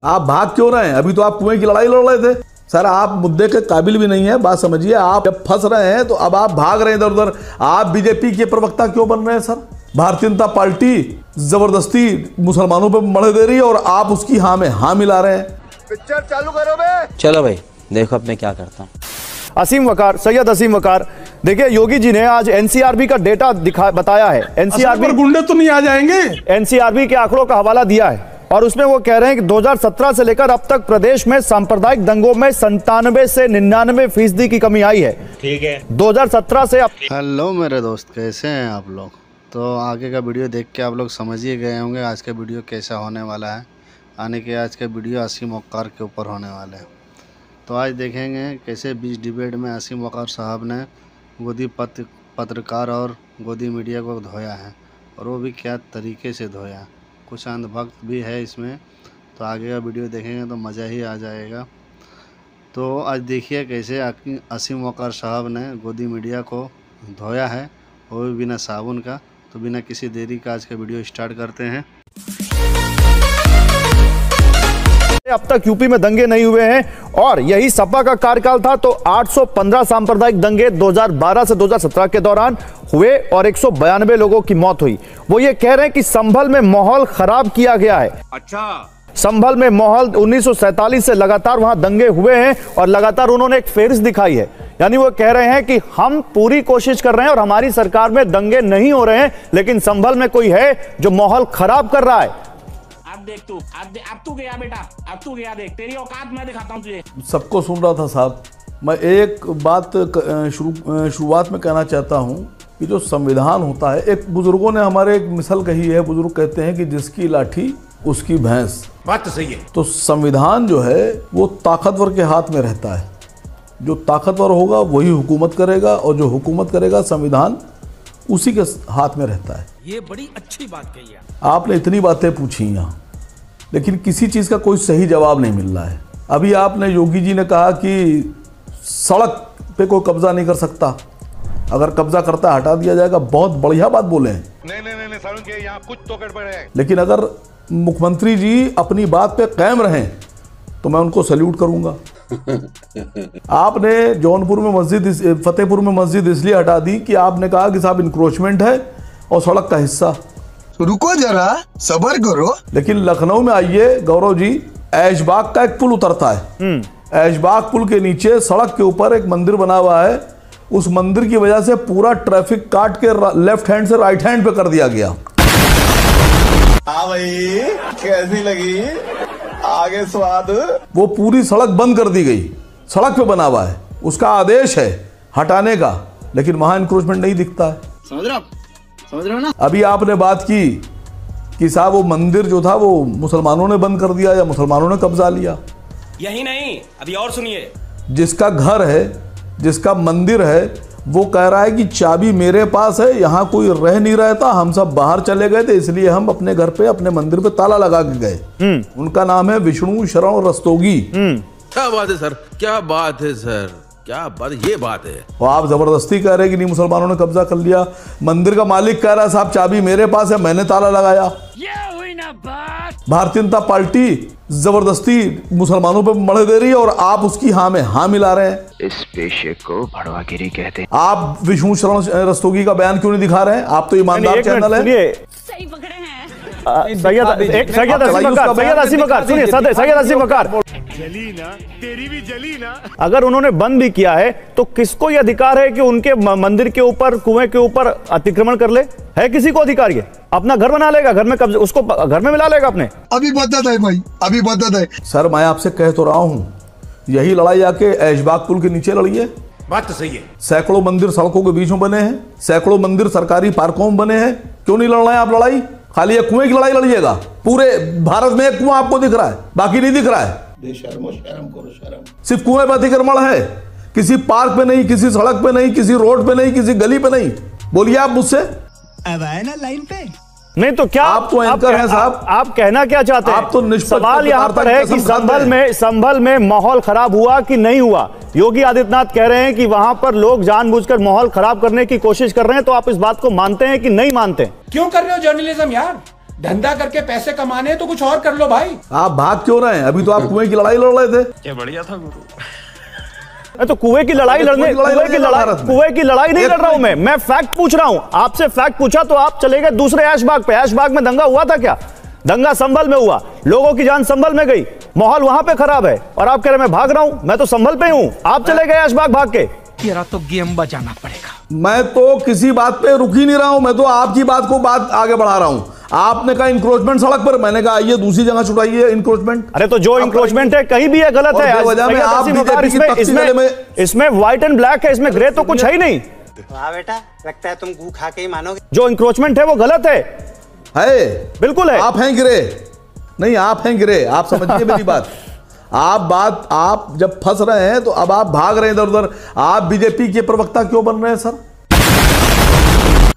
आप भाग क्यों रहे हैं? अभी तो आप कुएं की लड़ाई लड़ रहे थे। सर आप मुद्दे के काबिल भी नहीं है, बात समझिए। आप जब फंस रहे हैं तो अब आप भाग रहे हैं इधर उधर। आप बीजेपी के प्रवक्ता क्यों बन रहे हैं सर? भारतीय जनता पार्टी जबरदस्ती मुसलमानों पर मड़े दे रही है और आप उसकी हाँ में हाँ मिला रहे हैं। पिक्चर चालू करो बे। चलो भाई देखो अब मैं क्या करता हूँ। असीम वकार, सैयद असीम वकार, देखिए योगी जी ने आज एनसीआरबी का डेटा बताया है। एनसीआरबी पर गुंडे तो नहीं आ जाएंगे? एनसीआरबी के आंकड़ों का हवाला दिया है और उसमें वो कह रहे हैं कि 2017 से लेकर अब तक प्रदेश में सांप्रदायिक दंगों में 97 से 99% की कमी आई है। ठीक है, 2017 से अब। हेलो मेरे दोस्त, कैसे हैं आप लोग? तो आगे का वीडियो देख के आप लोग समझ ही गए होंगे आज का वीडियो कैसा होने वाला है। आने के आज का वीडियो असीम वकार के ऊपर होने वाला है। तो आज देखेंगे कैसे बीच डिबेट में असीम वकार साहब ने गोदी पत्रकार और गोदी मीडिया को धोया है, और वो भी क्या तरीके से धोया। कुछ अंधभक्त भी है इसमें, तो आगे का वीडियो देखेंगे तो मज़ा ही आ जाएगा। तो आज देखिए कैसे असीम वकार साहब ने गोदी मीडिया को धोया है, वो भी बिना साबुन का। तो बिना किसी देरी का आज का वीडियो स्टार्ट करते हैं। अब तक यूपी में दंगे नहीं हुए हैं और यही सपा का कार्यकाल था तो 815 सांप्रदायिक दंगे 2012 से 2017 के दौरान हुए और 192 लोगों की मौत हुई। वो ये कह रहे हैं कि संभल में माहौल खराब किया गया है। अच्छा, संभल में माहौल 1947 से लगातार वहां दंगे हुए हैं और लगातार उन्होंने एक फेहरिस्त दिखाई है। यानी वो कह रहे हैं कि हम पूरी कोशिश कर रहे हैं और हमारी सरकार में दंगे नहीं हो रहे हैं, लेकिन संभल में कोई है जो माहौल खराब कर रहा है। अब देख तू, अब तू गया बेटा, अब तू गया, देख तेरी औकात मैं दिखाता हूं तुझे। सबको सुन रहा था साहब। मैं एक बात शुरुआत में कहना चाहता हूं कि जो संविधान होता है, एक बुजुर्गों ने हमारे एक मिसाल कही है। बुजुर्ग कहते हैं कि जिसकी लाठी उसकी भैंस। बात तो सही है। तो संविधान जो है वो ताकतवर के हाथ में रहता है। जो ताकतवर होगा वही हुकूमत करेगा और जो हुकूमत करेगा संविधान उसी के हाथ में रहता है। ये बड़ी अच्छी बात कही है आपने। इतनी बातें पूछी यहाँ, लेकिन किसी चीज़ का कोई सही जवाब नहीं मिल रहा है। अभी आपने योगी जी ने कहा कि सड़क पे कोई कब्जा नहीं कर सकता, अगर कब्जा करता हटा दिया जाएगा। बहुत बढ़िया बात बोले हैं। नहीं सारुण के यहाँ कुछ तो गड़बड़ है। लेकिन अगर मुख्यमंत्री जी अपनी बात पे कायम रहें तो मैं उनको सैल्यूट करूंगा। आपने जौनपुर में मस्जिद, फतेहपुर में मस्जिद इसलिए हटा दी कि आपने कहा कि साहब इंक्रोचमेंट है और सड़क का हिस्सा। रुको जरा, सब्र करो। लेकिन लखनऊ में आइए गौरव जी, ऐशबाग का एक पुल उतरता है। ऐशबाग पुल के नीचे सड़क के ऊपर एक मंदिर बना हुआ है। उस मंदिर की वजह से पूरा ट्रैफिक काट के लेफ्ट हैंड से राइट हैंड पे कर दिया गया। हाँ भाई, कैसी लगी आगे स्वाद? वो पूरी सड़क बंद कर दी गई। सड़क पे बना हुआ है, उसका आदेश है हटाने का, लेकिन वहां इंक्रोचमेंट नहीं दिखता है। समझ रहे हो ना? अभी आपने बात की कि साहब वो मंदिर जो था वो मुसलमानों ने बंद कर दिया या मुसलमानों ने कब्जा लिया। यही नहीं, अभी और सुनिए। जिसका घर है, जिसका मंदिर है, वो कह रहा है कि चाबी मेरे पास है, यहाँ कोई रह नहीं रहता, हम सब बाहर चले गए थे, इसलिए हम अपने घर पे, अपने मंदिर पे ताला लगा के गए। उनका नाम है विष्णु शरण रस्तोगी। क्या बात है सर, क्या बात है सर, क्या बात, ये बात है। और आप जबरदस्ती कह रहे हैं कि नहीं मुसलमानों ने कब्जा कर लिया। मंदिर का मालिक कह रहा है साहब चाबी मेरे पास है, मैंने ताला लगाया। ये हुई ना बात। भारतीय जनता पार्टी जबरदस्ती मुसलमानों पर मड़े दे रही है और आप उसकी हाँ में हाँ मिला रहे हैं। इस पेशे को भड़वागिरी कहते हैं। आप विष्णु शरण रस्तोगी का बयान क्यों नहीं दिखा रहे हैं? आप तो ईमानदार चैनल है। सही पकड़े हैं। सैयद असीम वकार, सुनिए सैयद असीम वकार। जली ना, तेरी भी जली ना। अगर उन्होंने बंद भी किया है तो किसको ये अधिकार है कि उनके मंदिर के ऊपर, कुएं के ऊपर अतिक्रमण कर ले? है किसी को अधिकार? ये अपना घर बना लेगा, घर में कब्जा, उसको घर में मिला लेगा अपने। अभी बदत है भाई, अभी बदत है। सर मैं आपसे कह तो रहा हूँ, यही लड़ाई आके ऐशबाग पुल के नीचे लड़िए। बात तो सही है। सैकड़ों मंदिर सड़कों के बीच में बने हैं, सैकड़ों मंदिर सरकारी पार्कों में बने हैं। क्यों नहीं लड़ रहे हैं आप लड़ाई? खाली एक कुएं की लड़ाई लड़िएगा। पूरे भारत में एक कुआं आपको दिख रहा है, बाकी नहीं दिख रहा है। शर्म करो, शर्म। सिर्फ कुएं पर अतिक्रमण है, किसी पार्क पे नहीं, किसी सड़क पे नहीं, किसी रोड पे नहीं, किसी गली पे नहीं। बोलिए आप मुझसे। अब आए ना लाइन पे। नहीं तो क्या आप तो एंकर हैं साहब। आप कहना क्या चाहते हैं? आप तो निष्पक्ष सवाल यहाँ पर है कि संभल में माहौल खराब हुआ कि नहीं हुआ। योगी आदित्यनाथ कह रहे हैं कि वहां पर लोग जानबूझकर माहौल खराब करने की कोशिश कर रहे हैं। तो आप इस बात को मानते हैं कि नहीं मानते? क्यों कर रहे हो जर्नलिज्म यार? धंधा करके पैसे कमाने हैं तो कुछ और कर लो भाई। आप भाग क्यों रहे हैं? अभी तो आप कुएं की लड़ाई लड़ रहे थे। क्या बढ़िया था गुरु। तो कुएं की लड़ाई लड़ने कुएं की लड़ाई नहीं लड़ रहा हूं मैं फैक्ट पूछ रहा हूं आपसे। फैक्ट पूछा तो आप चले गए दूसरे ऐशबाग पे। ऐशबाग में दंगा हुआ था क्या? दंगा संभल में हुआ, लोगों की जान संभल में गई, माहौल वहां पे खराब है और आप कह रहे मैं भाग रहा हूं। मैं तो संभल पे हूं, आप चले गए ऐशबाग भाग के। तेरा तो गेम बजाना पड़ेगा। मैं तो किसी बात पे रुक ही नहीं रहा हूं, मैं तो आपकी बात आगे बढ़ा रहा हूं। आपने कहा इंक्रोचमेंट सड़क पर, मैंने कहा आइए दूसरी जगह छुड़ाइए इंक्रोचमेंट। अरे तो जो इंक्रोचमेंट है कहीं भी है गलत है। इसमें व्हाइट एंड ब्लैक है, इसमें ग्रे तो कुछ है ही नहीं। वाह बेटा, लगता है तुम गू खा के ही मानोगे। जो इंक्रोचमेंट है वो गलत है बिल्कुल है। आप हैं गिरे नहीं, आप हैं गिरे, आप समझिए मेरी बात। आप जब फंस रहे हैं तो अब आप भाग रहे हैं इधर उधर। आप बीजेपी के प्रवक्ता क्यों बन रहे हैं सर?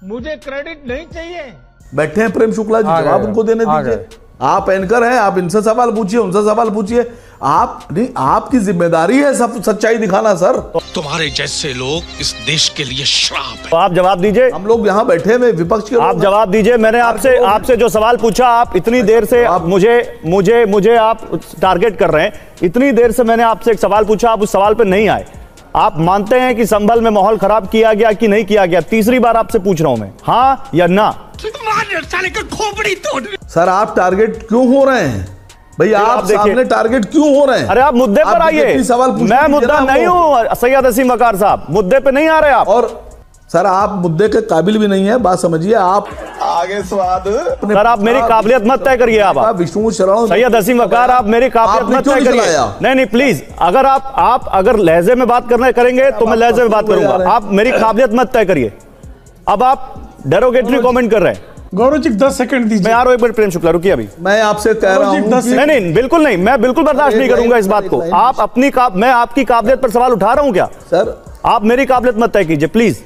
मुझे क्रेडिट नहीं चाहिए। बैठे हैं प्रेम शुक्ला जी, जवाब उनको देने दीजिए। आप एंकर हैं, आप इनसे सवाल पूछिए, उनसे सवाल पूछिए। आप नहीं, आपकी जिम्मेदारी है सब सच्चाई दिखाना सर। तुम्हारे जैसे लोग इस देश के लिए श्राप है। तो आप जवाब दीजिए। हम लोग यहाँ बैठे हैं विपक्ष के, आप जवाब दीजिए। मैंने आपसे जो सवाल पूछा, आप इतनी देर से मुझे आप टारगेट कर रहे हैं। इतनी देर से मैंने आपसे एक सवाल पूछा, आप उस सवाल पे नहीं आए। आप मानते हैं कि संभल में माहौल खराब किया गया कि नहीं किया गया? तीसरी बार आपसे पूछ रहा हूं मैं, हाँ या ना? सर आप टारगेट क्यों हो रहे हैं भाई? आप सामने टारगेट क्यों हो रहे हैं? अरे आप मुद्दे पर आइए। मैं मुद्दा नहीं हूं सैयद असीम वकार साहब, मुद्दे पे नहीं आ रहे आप। और सर आप मुद्दे के काबिल भी नहीं है, बात समझिए। आप आगे स्वाद। सर आप मेरी काबिलियत मत तय करिए। आप विष्णु शरण सैयद असीम वकार, आप मेरी काबिलियत मत तय करिए। नहीं प्लीज, अगर आप अगर लहजे में बात करेंगे तो मैं लहजे में बात करूंगा। आप मेरी काबिलियत मत तय करिए। अब आप डेरोगेटरी कमेंट कर रहे हैं। गौरव जी 10 सेकंड दीजिए। मैं आ रहा हूं एक मिनट, प्रेम शुक्ला रुकिए अभी। मैं आपसे कह रहा हूं नहीं बिल्कुल नहीं, मैं बिल्कुल बर्दाश्त नहीं करूंगा इस बात को। आप मैं आपकी काबिलियत पर सवाल उठा रहा हूं क्या सर? आप मेरी काबिलियत मत तय कीजिए प्लीज।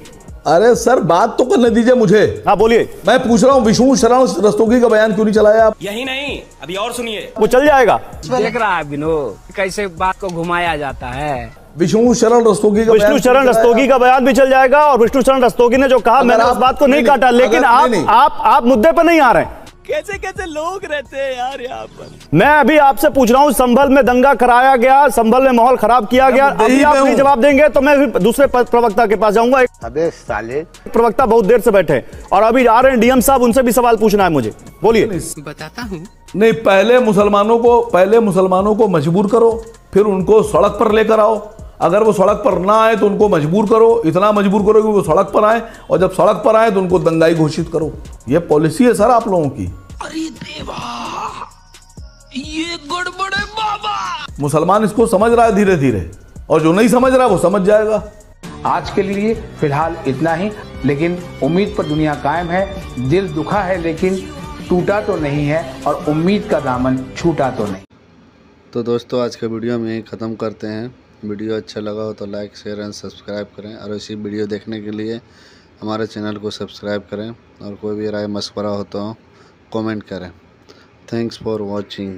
अरे सर बात तो करने दीजिए मुझे। हाँ बोलिए। मैं पूछ रहा हूँ विष्णु शरण रस्तोगी का बयान क्यों नहीं चलाया आप? यही नहीं, अभी और सुनिए। वो चल जाएगा। देख रहा है विनोद कैसे बात को घुमाया जाता है। विष्णु शरण रस्तोगी का बयान भी चल जाएगा। और विष्णु शरण रस्तोगी ने जो कहा, मैंने उस बात को नहीं काटा, लेकिन आप मुद्दे पर नहीं आ रहे हैं। कैसे लोग रहते हैं यार यहाँ पर। मैं अभी आपसे पूछ रहा हूँ, संभल में दंगा कराया गया, संभल में माहौल खराब किया गया। अभी आप नहीं जवाब देंगे तो मैं दूसरे प्रवक्ता के पास जाऊंगा। अबे साले, प्रवक्ता बहुत देर से बैठे और अभी आ रहे हैं डीएम साहब, उनसे भी सवाल पूछना है मुझे। बोलिए। बताता हूँ। नहीं, पहले मुसलमानों को मजबूर करो, फिर उनको सड़क पर लेकर आओ। अगर वो सड़क पर ना आए तो उनको मजबूर करो, इतना मजबूर करो कि वो सड़क पर आए, और जब सड़क पर आए तो उनको दंगाई घोषित करो। ये पॉलिसी है सर आप लोगों की। अरे देवा, ये गड़बड़ है बाबा। मुसलमान इसको समझ रहा है धीरे धीरे, और जो नहीं समझ रहा वो समझ जाएगा। आज के लिए फिलहाल इतना ही, लेकिन उम्मीद पर दुनिया कायम है। दिल दुखा है लेकिन टूटा तो नहीं है, और उम्मीद का दामन छूटा तो नहीं। तो दोस्तों आज का वीडियो में यही ख़त्म करते हैं। वीडियो अच्छा लगा हो तो लाइक शेयर एंड सब्सक्राइब करें, और इसी वीडियो देखने के लिए हमारे चैनल को सब्सक्राइब करें, और कोई भी राय मशवरा हो तो कमेंट करें। Thanks for watching.